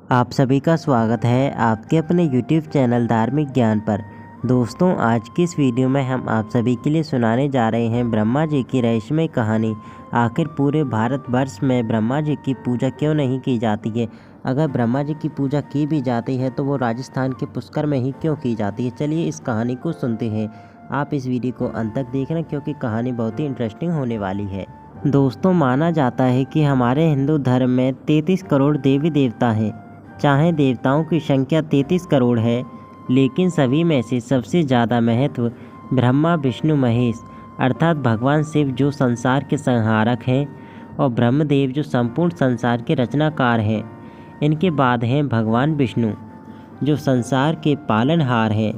आप सभी का स्वागत है आपके अपने YouTube चैनल धार्मिक ज्ञान पर। दोस्तों, आज की इस वीडियो में हम आप सभी के लिए सुनाने जा रहे हैं ब्रह्मा जी की रहस्यमय कहानी। आखिर पूरे भारतवर्ष में ब्रह्मा जी की पूजा क्यों नहीं की जाती है? अगर ब्रह्मा जी की पूजा की भी जाती है तो वो राजस्थान के पुष्कर में ही क्यों की जाती है? चलिए इस कहानी को सुनते हैं। आप इस वीडियो को अंत तक देखना क्योंकि कहानी बहुत ही इंटरेस्टिंग होने वाली है। दोस्तों, माना जाता है कि हमारे हिंदू धर्म में 33 करोड़ देवी देवता हैं। चाहे देवताओं की संख्या 33 करोड़ है, लेकिन सभी में से सबसे ज़्यादा महत्व ब्रह्मा विष्णु महेश अर्थात भगवान शिव जो संसार के संहारक हैं और ब्रह्मदेव जो संपूर्ण संसार के रचनाकार हैं। इनके बाद हैं भगवान विष्णु जो संसार के पालनहार हैं।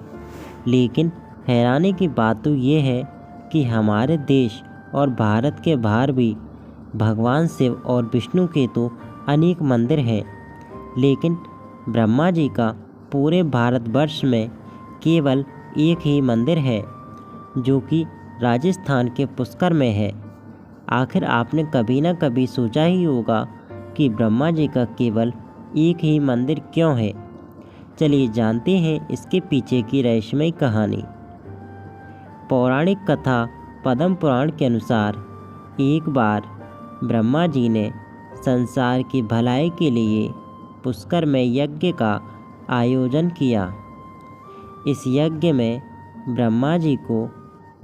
लेकिन हैरानी की बात तो ये है कि हमारे देश और भारत के बाहर भी भगवान शिव और विष्णु के तो अनेक मंदिर हैं, लेकिन ब्रह्मा जी का पूरे भारतवर्ष में केवल एक ही मंदिर है जो कि राजस्थान के पुष्कर में है। आखिर आपने कभी ना कभी सोचा ही होगा कि ब्रह्मा जी का केवल एक ही मंदिर क्यों है। चलिए जानते हैं इसके पीछे की रहस्यमय कहानी। पौराणिक कथा पद्म पुराण के अनुसार एक बार ब्रह्मा जी ने संसार की भलाई के लिए पुष्कर में यज्ञ का आयोजन किया। इस यज्ञ में ब्रह्मा जी को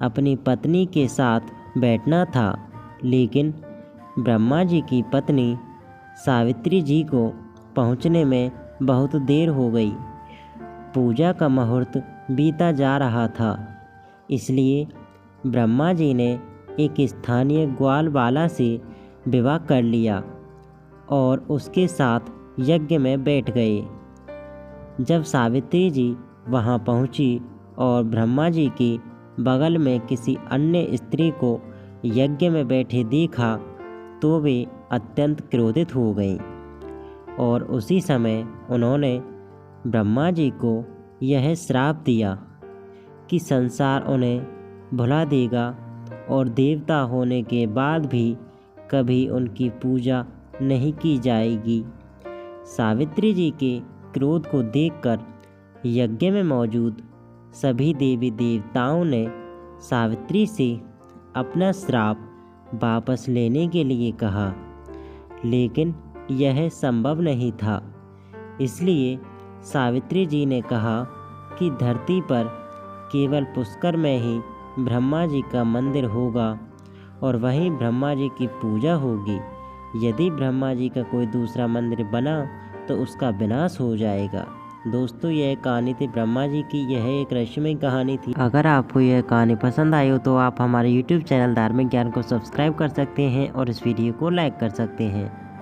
अपनी पत्नी के साथ बैठना था, लेकिन ब्रह्मा जी की पत्नी सावित्री जी को पहुंचने में बहुत देर हो गई। पूजा का मुहूर्त बीता जा रहा था, इसलिए ब्रह्मा जी ने एक स्थानीय ग्वालवाला से विवाह कर लिया और उसके साथ यज्ञ में बैठ गए। जब सावित्री जी वहां पहुंची और ब्रह्मा जी के बगल में किसी अन्य स्त्री को यज्ञ में बैठे देखा तो वे अत्यंत क्रोधित हो गईं और उसी समय उन्होंने ब्रह्मा जी को यह श्राप दिया कि संसार उन्हें भुला देगा और देवता होने के बाद भी कभी उनकी पूजा नहीं की जाएगी। सावित्री जी के क्रोध को देखकर यज्ञ में मौजूद सभी देवी देवताओं ने सावित्री से अपना श्राप वापस लेने के लिए कहा, लेकिन यह संभव नहीं था। इसलिए सावित्री जी ने कहा कि धरती पर केवल पुष्कर में ही ब्रह्मा जी का मंदिर होगा और वहीं ब्रह्मा जी की पूजा होगी। यदि ब्रह्मा जी का कोई दूसरा मंदिर बना तो उसका विनाश हो जाएगा। दोस्तों, यह कहानी थी ब्रह्मा जी की। यह एक रहस्यमय कहानी थी। अगर आपको यह कहानी पसंद आई हो तो आप हमारे YouTube चैनल धार्मिक ज्ञान को सब्सक्राइब कर सकते हैं और इस वीडियो को लाइक कर सकते हैं।